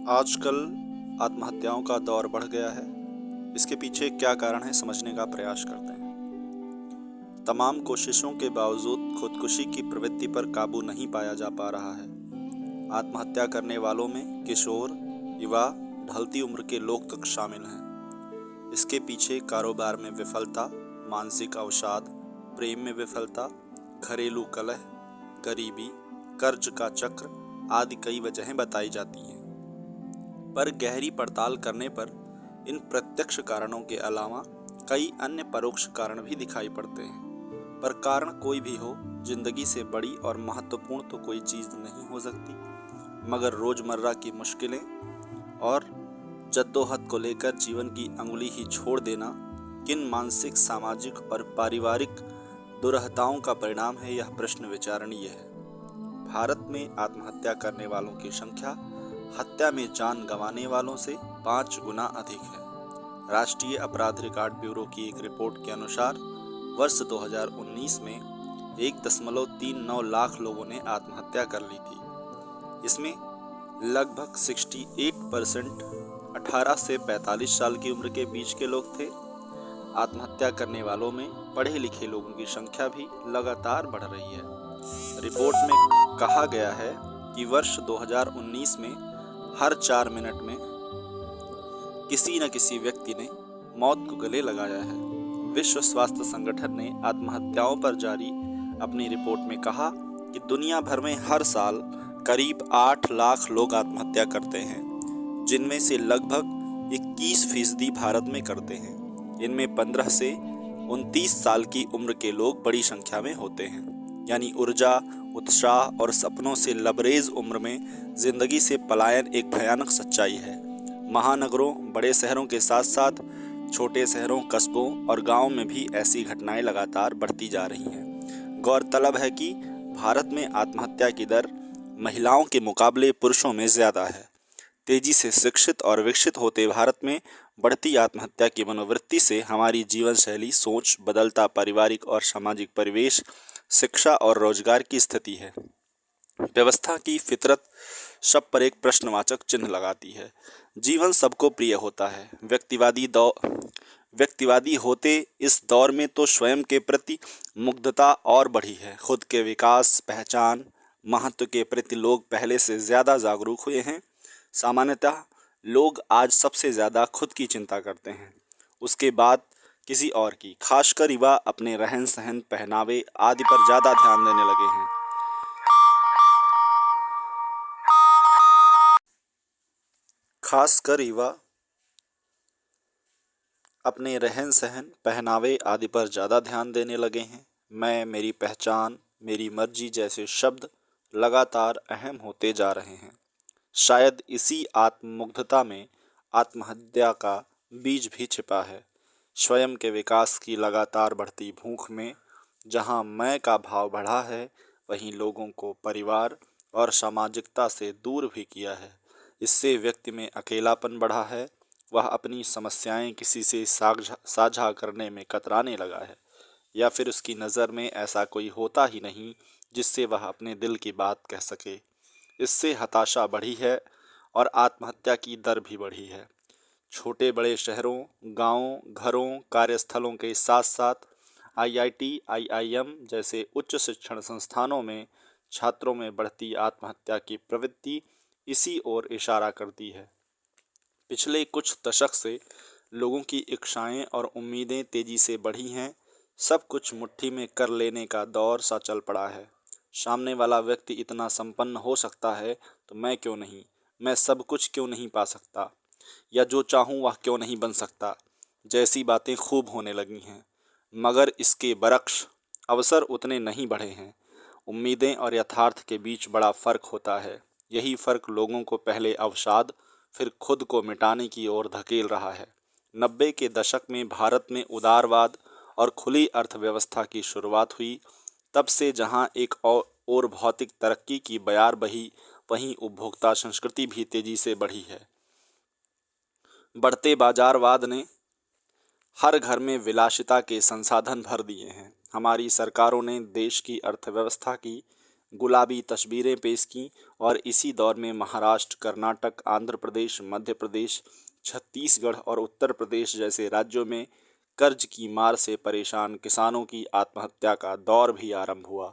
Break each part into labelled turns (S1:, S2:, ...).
S1: आजकल आत्महत्याओं का दौर बढ़ गया है। इसके पीछे क्या कारण है, समझने का प्रयास करते हैं। तमाम कोशिशों के बावजूद खुदकुशी की प्रवृत्ति पर काबू नहीं पाया जा पा रहा है। आत्महत्या करने वालों में किशोर, युवा, ढलती उम्र के लोग तक शामिल हैं। इसके पीछे कारोबार में विफलता, मानसिक अवसाद, प्रेम में विफलता, घरेलू कलह, गरीबी, कर्ज का चक्र आदि कई वजहें बताई जाती हैं। पर गहरी पड़ताल करने पर इन प्रत्यक्ष कारणों के अलावा कई अन्य परोक्ष कारण भी दिखाई पड़ते हैं। पर कारण कोई भी हो, जिंदगी से बड़ी और महत्वपूर्ण तो कोई चीज नहीं हो सकती, मगर रोजमर्रा की मुश्किलें और जद्दोजहद को लेकर जीवन की अंगुली ही छोड़ देना किन मानसिक, सामाजिक और पारिवारिक दुरहताओं का परिणाम है, यह प्रश्न विचारणीय है। भारत में आत्महत्या करने वालों की संख्या हत्या में जान गंवाने वालों से 5 गुना अधिक है। राष्ट्रीय अपराध रिकॉर्ड ब्यूरो की एक रिपोर्ट के अनुसार वर्ष 2019 में 1.39 लाख लोगों ने आत्महत्या कर ली थी। इसमें लगभग 68% 18 से 45 साल की उम्र के बीच के लोग थे। आत्महत्या करने वालों में पढ़े लिखे लोगों की संख्या भी लगातार बढ़ रही है। रिपोर्ट में कहा गया है कि वर्ष 2019 में हर 4 मिनट में किसी न किसी व्यक्ति ने मौत को गले लगाया है। विश्व स्वास्थ्य संगठन ने आत्महत्याओं पर जारी अपनी रिपोर्ट में कहा कि दुनिया भर में हर साल करीब 8 लाख लोग आत्महत्या करते हैं, जिनमें से लगभग 21% भारत में करते हैं। इनमें 15 से 29 साल की उम्र के लोग बड़ी संख्या में होते हैं। यानी ऊर्जा, उत्साह और सपनों से लबरेज उम्र में जिंदगी से पलायन एक भयानक सच्चाई है। महानगरों, बड़े शहरों के साथ साथ छोटे शहरों, कस्बों और गांवों में भी ऐसी घटनाएं लगातार बढ़ती जा रही हैं। गौरतलब है कि भारत में आत्महत्या की दर महिलाओं के मुकाबले पुरुषों में ज्यादा है। तेजी से शिक्षित और विकसित होते भारत में बढ़ती आत्महत्या की मनोवृत्ति से हमारी जीवन शैली, सोच, बदलता पारिवारिक और सामाजिक परिवेश, शिक्षा और रोजगार की स्थिति है, व्यवस्था की फितरत सब पर एक प्रश्नवाचक चिन्ह लगाती है। जीवन सबको प्रिय होता है। व्यक्तिवादी होते इस दौर में तो स्वयं के प्रति मुग्धता और बढ़ी है। खुद के विकास, पहचान, महत्व के प्रति लोग पहले से ज्यादा जागरूक हुए हैं। सामान्यतः लोग आज सबसे ज्यादा खुद की चिंता करते हैं, उसके बाद किसी और की। खासकर युवा अपने रहन सहन, पहनावे आदि पर ज्यादा ध्यान देने लगे हैं। खासकर युवा अपने रहन सहन, पहनावे आदि पर ज्यादा ध्यान देने लगे हैं। मैं, मेरी पहचान, मेरी मर्जी जैसे शब्द लगातार अहम होते जा रहे हैं। शायद इसी आत्ममुग्धता में आत्महत्या का बीज भी छिपा है। स्वयं के विकास की लगातार बढ़ती भूख में जहां मैं का भाव बढ़ा है, वहीं लोगों को परिवार और सामाजिकता से दूर भी किया है। इससे व्यक्ति में अकेलापन बढ़ा है। वह अपनी समस्याएं किसी से साझा करने में कतराने लगा है, या फिर उसकी नज़र में ऐसा कोई होता ही नहीं जिससे वह अपने दिल की बात कह सके। इससे हताशा बढ़ी है और आत्महत्या की दर भी बढ़ी है। छोटे बड़े शहरों, गांवों, घरों, कार्यस्थलों के साथ साथ आईआईटी, आईआईएम जैसे उच्च शिक्षण संस्थानों में छात्रों में बढ़ती आत्महत्या की प्रवृत्ति इसी ओर इशारा करती है। पिछले कुछ दशक से लोगों की इच्छाएं और उम्मीदें तेजी से बढ़ी हैं। सब कुछ मुट्ठी में कर लेने का दौर सा चल पड़ा है। सामने वाला व्यक्ति इतना संपन्न हो सकता है तो मैं क्यों नहीं, मैं सब कुछ क्यों नहीं पा सकता, या जो चाहूँ वह क्यों नहीं बन सकता, जैसी बातें खूब होने लगी हैं। मगर इसके बरक्स अवसर उतने नहीं बढ़े हैं। उम्मीदें और यथार्थ के बीच बड़ा फर्क होता है। यही फर्क लोगों को पहले अवसाद, फिर खुद को मिटाने की ओर धकेल रहा है। 90 के दशक में भारत में उदारवाद और खुली अर्थव्यवस्था की शुरुआत हुई। तब से जहां एक और भौतिक तरक्की की बयार बही, वहीं उपभोक्ता संस्कृति भी तेजी से बढ़ी है। बढ़ते बाजारवाद ने हर घर में विलासिता के संसाधन भर दिए हैं। हमारी सरकारों ने देश की अर्थव्यवस्था की गुलाबी तस्वीरें पेश कीं और इसी दौर में महाराष्ट्र, कर्नाटक, आंध्र प्रदेश, मध्य प्रदेश, छत्तीसगढ़ और उत्तर प्रदेश जैसे राज्यों में कर्ज की मार से परेशान किसानों की आत्महत्या का दौर भी आरंभ हुआ।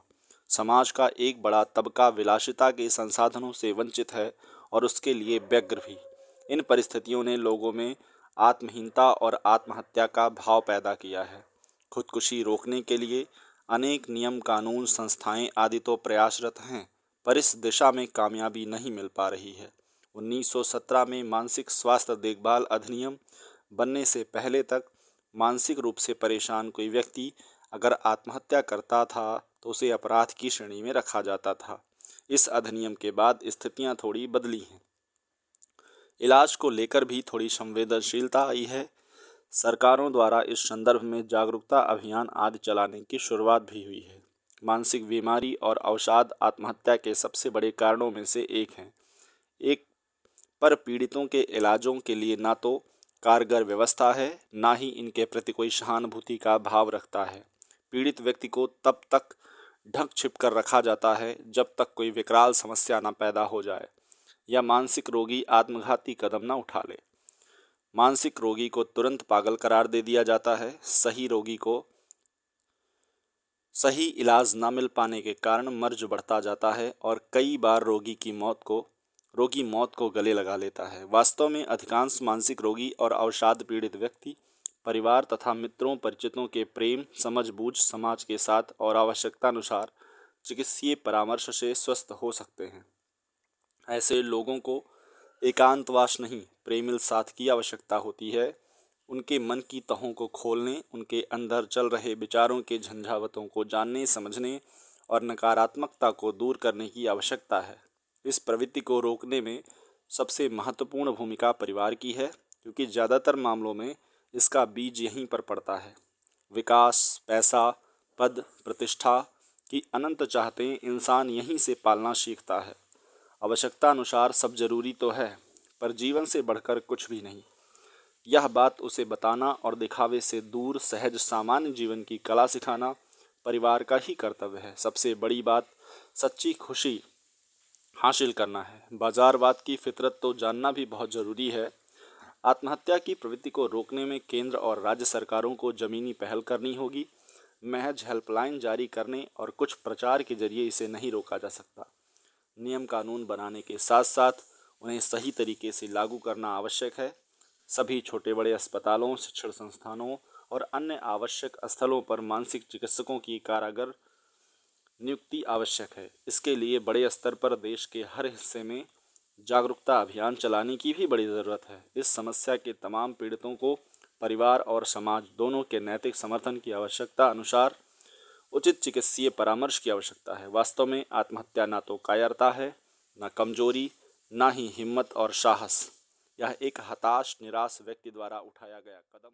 S1: समाज का एक बड़ा तबका विलासिता के संसाधनों से वंचित है और उसके लिए व्यग्र भी। इन परिस्थितियों ने लोगों में आत्महीनता और आत्महत्या का भाव पैदा किया है। खुदकुशी रोकने के लिए अनेक नियम, कानून, संस्थाएं आदि तो प्रयासरत हैं, पर इस दिशा में कामयाबी नहीं मिल पा रही है। 1917 में मानसिक स्वास्थ्य देखभाल अधिनियम बनने से पहले तक मानसिक रूप से परेशान कोई व्यक्ति अगर आत्महत्या करता था तो उसे अपराध की श्रेणी में रखा जाता था। इस अधिनियम के बाद स्थितियां थोड़ी बदली हैं। इलाज को लेकर भी थोड़ी संवेदनशीलता आई है। सरकारों द्वारा इस संदर्भ में जागरूकता अभियान आदि चलाने की शुरुआत भी हुई है। मानसिक बीमारी और अवसाद आत्महत्या के सबसे बड़े कारणों में से एक हैं। एक पर पीड़ितों के इलाजों के लिए ना तो कारगर व्यवस्था है, ना ही इनके प्रति कोई सहानुभूति का भाव रखता है। पीड़ित व्यक्ति को तब तक ढक छिप कर रखा जाता है जब तक कोई विकराल समस्या न पैदा हो जाए या मानसिक रोगी आत्मघाती कदम न उठा ले। मानसिक रोगी को तुरंत पागल करार दे दिया जाता है। सही रोगी को सही इलाज न मिल पाने के कारण मर्ज बढ़ता जाता है और कई बार रोगी मौत को गले लगा लेता है। वास्तव में अधिकांश मानसिक रोगी और अवसाद पीड़ित व्यक्ति परिवार तथा मित्रों परिचितों के प्रेम, समझबूझ, समाज के साथ और आवश्यकतानुसार चिकित्सीय परामर्श से स्वस्थ हो सकते हैं। ऐसे लोगों को एकांतवास नहीं, प्रेमिल साथ की आवश्यकता होती है। उनके मन की तहों को खोलने, उनके अंदर चल रहे विचारों के झंझावातों को जानने, समझने और नकारात्मकता को दूर करने की आवश्यकता है। इस प्रवृत्ति को रोकने में सबसे महत्वपूर्ण भूमिका परिवार की है, क्योंकि ज़्यादातर मामलों में इसका बीज यहीं पर पड़ता है। विकास, पैसा, पद, प्रतिष्ठा की अनंत चाहतें इंसान यहीं से पालना सीखता है। आवश्यकता अनुसार सब जरूरी तो है, पर जीवन से बढ़कर कुछ भी नहीं। यह बात उसे बताना और दिखावे से दूर सहज सामान्य जीवन की कला सिखाना परिवार का ही कर्तव्य है। सबसे बड़ी बात सच्ची खुशी हासिल करना है। बाजारवाद की फितरत तो जानना भी बहुत ज़रूरी है। आत्महत्या की प्रवृत्ति को रोकने में केंद्र और राज्य सरकारों को ज़मीनी पहल करनी होगी। महज हेल्पलाइन जारी करने और कुछ प्रचार के जरिए इसे नहीं रोका जा सकता। नियम कानून बनाने के साथ साथ उन्हें सही तरीके से लागू करना आवश्यक है। सभी छोटे बड़े अस्पतालों, शिक्षण संस्थानों और अन्य आवश्यक स्थलों पर मानसिक चिकित्सकों की कारगर नियुक्ति आवश्यक है। इसके लिए बड़े स्तर पर देश के हर हिस्से में जागरूकता अभियान चलाने की भी बड़ी ज़रूरत है। इस समस्या के तमाम पीड़ितों को परिवार और समाज दोनों के नैतिक समर्थन की आवश्यकता अनुसार उचित चिकित्सीय परामर्श की आवश्यकता है। वास्तव में आत्महत्या ना तो कायरता है, ना कमजोरी, ना ही हिम्मत और साहस। यह एक हताश, निराश व्यक्ति द्वारा उठाया गया कदम